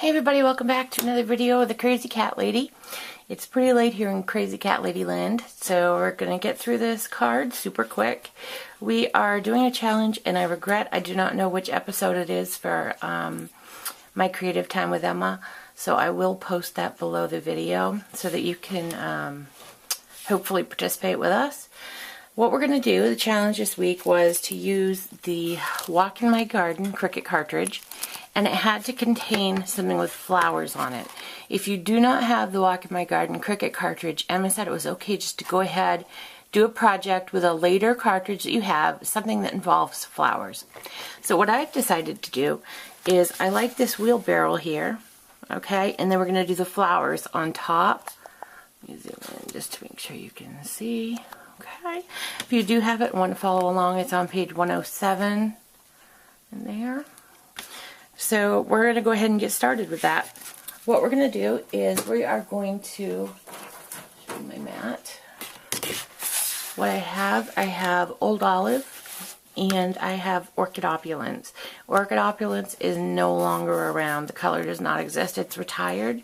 Hey everybody, welcome back to another video of the Crazy Cat Lady. It's pretty late here in Crazy Cat Lady land, so we're going to get through this card super quick. We are doing a challenge, and I regret I do not know which episode it is for my creative time with Emma, so I will post that below the video so that you can hopefully participate with us. What we're going to do, the challenge this week, was to use the Walk in My Garden Cricut cartridge, and it had to contain something with flowers on it. If you do not have the Walk in My Garden Cricut cartridge, Emma said it was okay just to go ahead, do a project with a later cartridge that you have, something that involves flowers. So what I've decided to do is I like this wheelbarrow here, okay, and then we're going to do the flowers on top. Let me zoom in just to make sure you can see. Okay, if you do have it and want to follow along, it's on page 107 in there. So we're going to go ahead and get started with that. What we're going to do is we are going to show you my mat. What I have Old Olive and I have Orchid Opulence. Orchid Opulence is no longer around. The color does not exist. It's retired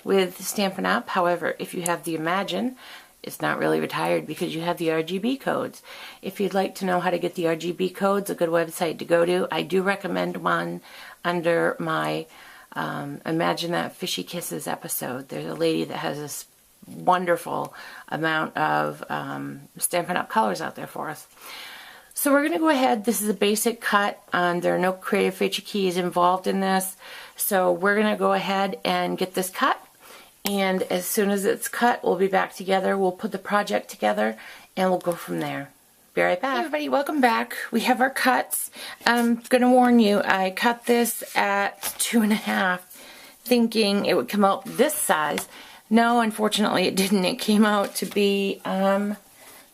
with Stampin' Up. However, if you have the Imagine, it's not really retired because you have the RGB codes. If you'd like to know how to get the RGB codes, a good website to go to, I do recommend one under my Imagine That Fishy Kisses episode. There's a lady that has this wonderful amount of Stampin' Up colors out there for us. So we're going to go ahead. This is a basic cut. There are no creative feature keys involved in this. So we're going to go ahead and get this cut. And as soon as it's cut, we'll be back together. We'll put the project together and we'll go from there. Be right back. Hey everybody, welcome back. We have our cuts. I'm going to warn you, I cut this at 2.5, thinking it would come out this size. No, unfortunately it didn't. It came out to be, let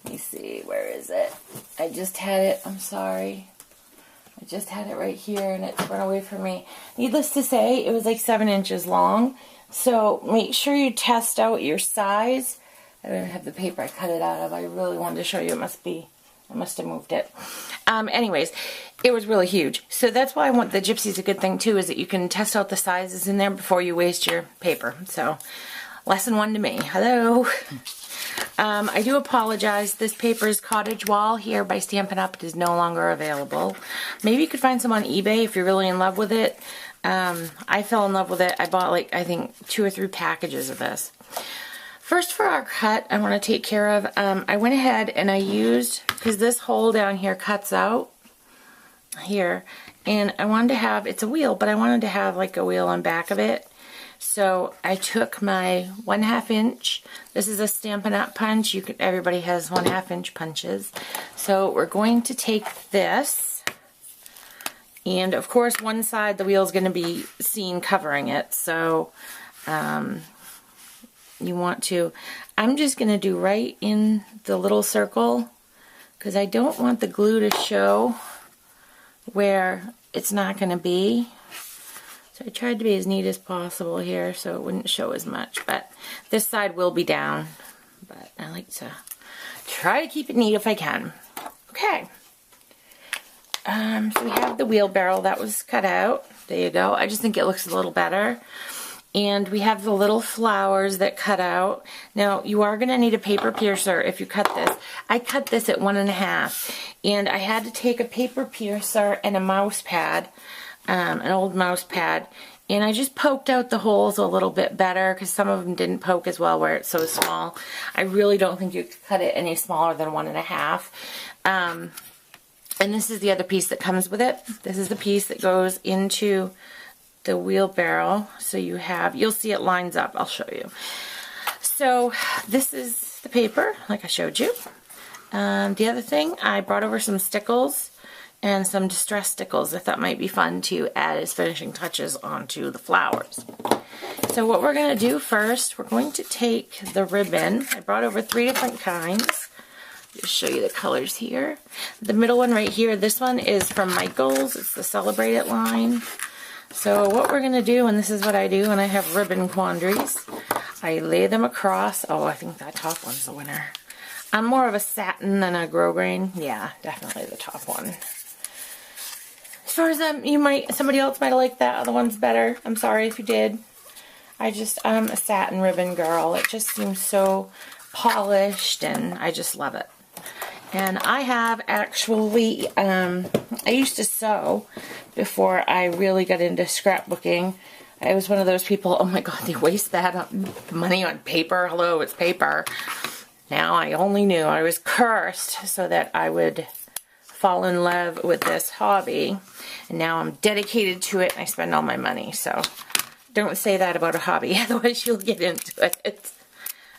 me see, where is it? I just had it, I'm sorry. I just had it right here and it's run away from me. Needless to say, it was like 7 inches long. So make sure you test out your size. I don't have the paper I cut it out of. I really wanted to show you. I must have moved it. Anyways, it was really huge. So that's why I want the Gypsy's a good thing too, is that you can test out the sizes in there before you waste your paper. So lesson 1 to me. Hello. I do apologize. This paper is Cottage Wall here by Stampin' Up. It is no longer available. Maybe you could find some on eBay if you're really in love with it. I fell in love with it. I bought like, I think 2 or 3 packages of this. First for our cut, I want to take care of, I went ahead and I used, because this hole down here cuts out here, and I wanted to have, it's a wheel, but I wanted to have like a wheel on back of it. So I took my 1/2 inch, this is a Stampin' Up punch, everybody has 1/2 inch punches. So we're going to take this, and of course one side the wheel is going to be seen covering it, so you want to, I'm just going to do right in the little circle because I don't want the glue to show where it's not going to be. So I tried to be as neat as possible here so it wouldn't show as much, but this side will be down, but I like to try to keep it neat if I can. Okay. So we have the wheelbarrow that was cut out. There you go. I just think it looks a little better. And we have the little flowers that cut out. Now, you are going to need a paper piercer if you cut this. I cut this at 1.5. And I had to take a paper piercer and a mouse pad, an old mouse pad. And I just poked out the holes a little bit better because some of them didn't poke as well where it's so small. I really don't think you could cut it any smaller than 1.5. And this is the other piece that comes with it. This is the piece that goes into the wheelbarrow. So you'll see it lines up. I'll show you. So this is the paper, like I showed you. The other thing, I brought over some stickles and some distress stickles I thought might be fun to add as finishing touches onto the flowers. So what we're going to do first, we're going to take the ribbon. I brought over 3 different kinds. Just show you the colors here. The middle one right here, this one is from Michaels. It's the Celebrate It line. So what we're going to do, and this is what I do when I have ribbon quandaries, I lay them across. Oh, I think that top one's the winner. I'm more of a satin than a grosgrain. Yeah, definitely the top one. far as somebody else might have liked that other one's better. I'm sorry if you did. I'm a satin ribbon girl. It just seems so polished, and I just love it. And I have actually, I used to sew before I really got into scrapbooking. I was one of those people, oh my God, they waste that money on paper. Hello, it's paper. Now I only knew I was cursed so that I would fall in love with this hobby. And now I'm dedicated to it and I spend all my money. So don't say that about a hobby, otherwise you'll get into it.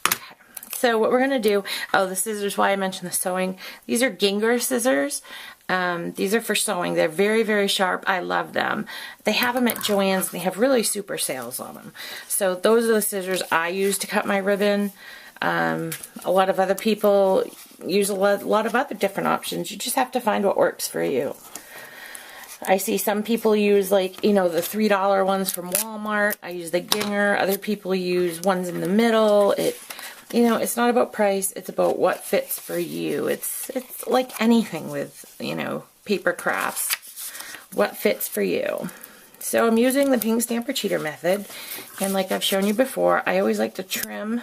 Okay. So what we're going to do, oh, the scissors, why I mentioned the sewing. These are Ginger scissors. These are for sewing. They're very, very sharp. I love them. They have them at Joann's. They have really super sales on them. So those are the scissors I use to cut my ribbon. A lot of other people use a lot of other different options. You just have to find what works for you. I see some people use, like, the $3 ones from Walmart. I use the Ginger. Other people use ones in the middle. It's not about price. It's about what fits for you. It's like anything with, paper crafts. What fits for you. So I'm using the pink stamper cheater method. And like I've shown you before, I always like to trim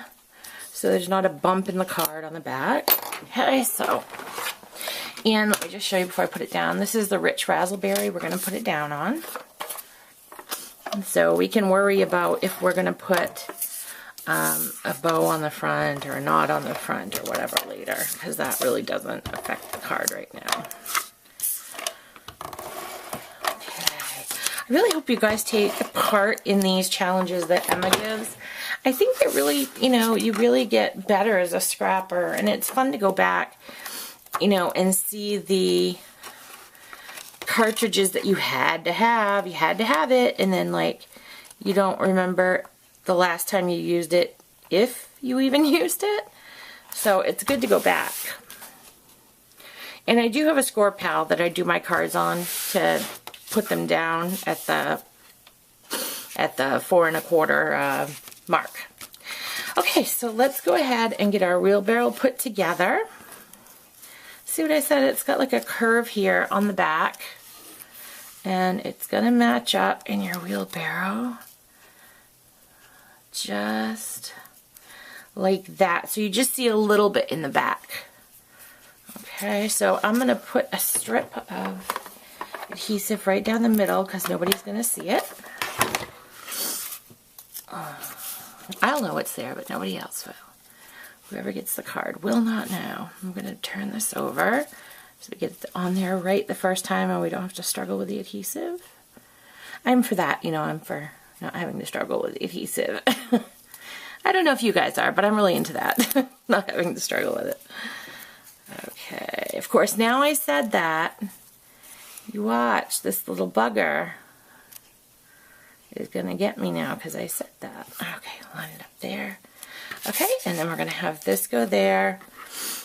so there's not a bump in the card on the back. Okay, so, and let me just show you before I put it down. This is the Rich Razzleberry we're going to put it down on. And so we can worry about if we're going to put a bow on the front or a knot on the front or whatever later, because that really doesn't affect the card right now. Okay. I really hope you guys take part in these challenges that Emma gives. I think they're really, you really get better as a scrapper, and it's fun to go back, and see the cartridges that you had to have. You had to have it, and then, like, you don't remember the last time you used it, if you even used it. So it's good to go back. And I do have a score pal that I do my cards on to put them down at the 4 1/4 mark. Okay, so let's go ahead and get our wheelbarrow put together. See what I said? It's got like a curve here on the back, and it's going to match up in your wheelbarrow just like that. So you just see a little bit in the back. Okay, so I'm going to put a strip of adhesive right down the middle because nobody's going to see it. I'll know it's there, but nobody else will. Whoever gets the card will not know. I'm going to turn this over so we get it on there right the first time and we don't have to struggle with the adhesive. I'm for that, I'm for not having to struggle with the adhesive. I don't know if you guys are, but I'm really into that. Not having to struggle with it. Okay, of course, now I said that, you watch, this little bugger is going to get me now because I said that. Okay, line it up there. Okay, and then we're going to have this go there.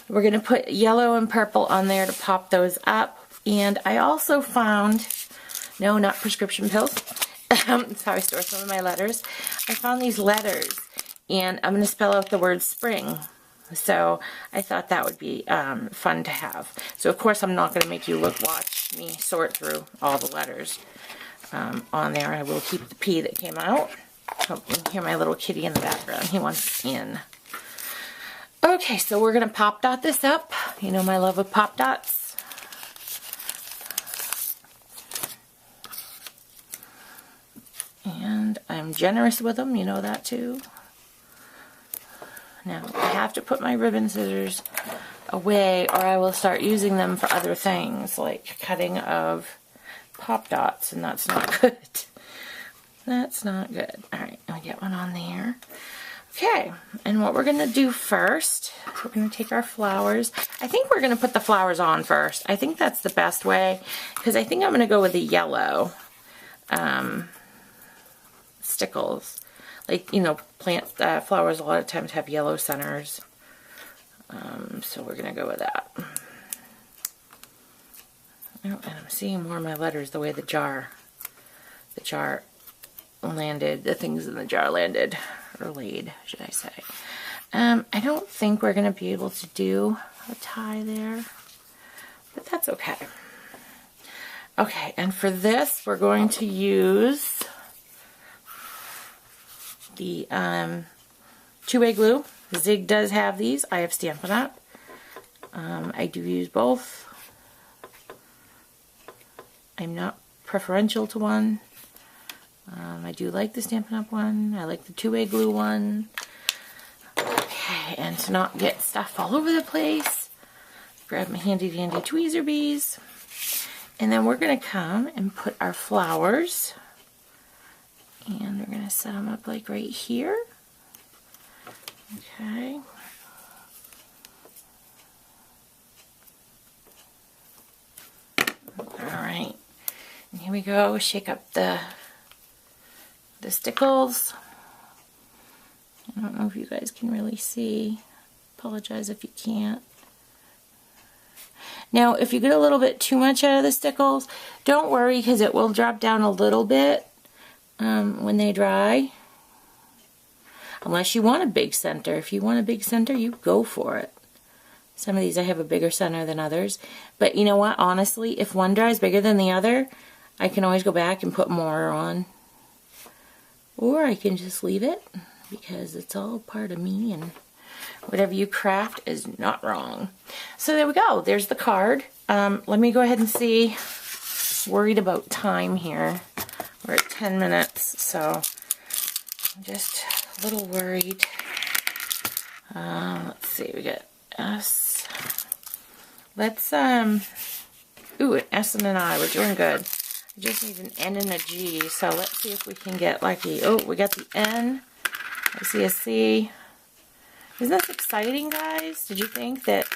We're going to put yellow and purple on there to pop those up. And I also found, no, not prescription pills. That's how I store some of my letters. I found these letters, and I'm going to spell out the word spring. So I thought that would be fun to have. So of course I'm not going to make you watch me sort through all the letters on there. I will keep the P that came out. Oh, you can hear my little kitty in the background. He wants in. Okay, so we're going to pop dot this up. You know my love of pop dots. And I'm generous with them. You know that too. Now, I have to put my ribbon scissors away or I will start using them for other things like cutting of pop dots, and that's not good. That's not good. Alright, I'll get one on there. Okay, and what we're going to do first, we're going to take our flowers. I think we're going to put the flowers on first. I think that's the best way, because I think I'm going to go with the yellow stickles. Like, plant flowers a lot of times have yellow centers. So we're going to go with that. Oh, and I'm seeing more of my letters the way the jar landed, the things in the jar landed, or laid, should I say. I don't think we're going to be able to do a tie there, but that's okay. Okay, and for this, we're going to use the two-way glue. Zig does have these. I have Stampin' Up. I do use both. I'm not preferential to one. I do like the Stampin' Up one. I like the two-way glue one. Okay, and to not get stuff all over the place, grab my handy dandy tweezer bees. And then we're going to come and put our flowers, and we're going to set them up like right here. Okay. Alright. And here we go. Shake up the stickles. I don't know if you guys can really see. Apologize if you can't. Now, if you get a little bit too much out of the stickles, don't worry, because it will drop down a little bit when they dry. Unless you want a big center. If you want a big center, you go for it. Some of these I have a bigger center than others. But you know what? Honestly, if one dries bigger than the other, I can always go back and put more on. Or I can just leave it, because it's all part of me, and whatever you craft is not wrong. So there we go. There's the card. Let me go ahead and see. Worried about time here. We're at 10 minutes, so I'm just a little worried. Let's see. We got S. Let's, ooh, an S and an I. We're doing good. I just need an N and a G, so let's see if we can get lucky. Oh, we got the N. I see a C. Isn't this exciting, guys? Did you think that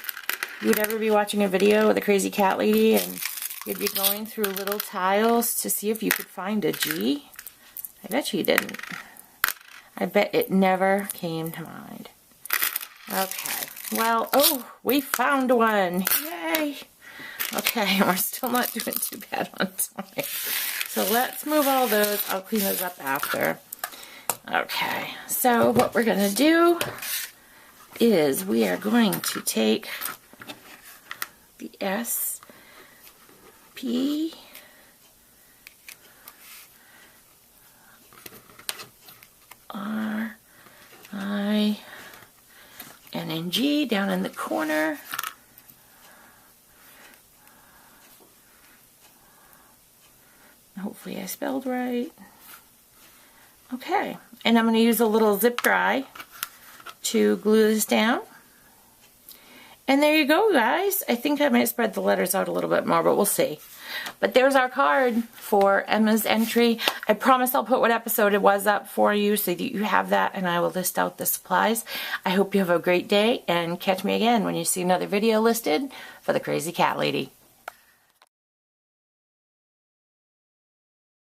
you would ever be watching a video with a crazy cat lady and you'd be going through little tiles to see if you could find a G? I bet you didn't. I bet it never came to mind. Okay. Well, oh, we found one. Yay! Okay, we're still not doing too bad on time. So let's move all those. I'll clean those up after. Okay, so what we're going to do is we are going to take the S, P, R, I, N, and G down in the corner. Hopefully I spelled right. Okay, and I'm going to use a little zip dry to glue this down. And there you go, guys. I think I might spread the letters out a little bit more, but we'll see. But there's our card for Emma's entry. I promise I'll put what episode it was up for you so that you have that, and I will list out the supplies. I hope you have a great day, and catch me again when you see another video listed for the Crazy Cat Lady.